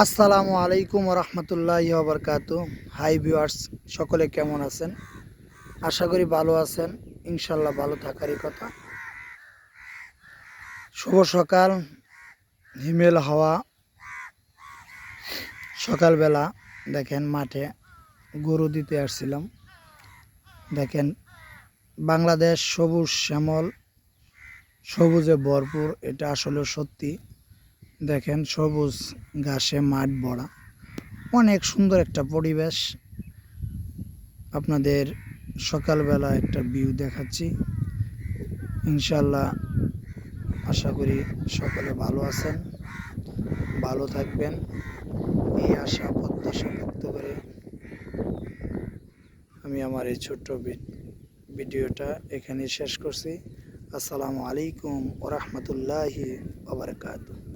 আসসালামু আলাইকুম রহমতুল্লাহি ওবরকাতু। হাই ভিউয়ার্স, সকলে কেমন আছেন? আশা করি ভালো আছেন। ইনশাল্লাহ ভালো থাকারই কথা। শুভ সকাল, হিমেল হাওয়া। সকালবেলা দেখেন মাঠে গরু দিতে আসছিলাম। দেখেন বাংলাদেশ সবুজ শ্যামল, সবুজে ভরপুর। এটা আসলে সত্যি। দেখেন সবুজ ঘাসে মাঠ ভরা, অনেক সুন্দর একটা পরিবেশ। আপনাদের সকালবেলা একটা ভিউ দেখাচ্ছি। ইনশাল্লাহ আশা করি সকলে ভালো আছেন, ভালো থাকবেন, এই আশা প্রত্যাশা ব্যক্ত করে আমি আমার এই ছোট্ট ভিডিওটা এখানে শেষ করছি। আসসালামু আলাইকুম ওয়া রাহমাতুল্লাহি ওয়া বারাকাতুহু।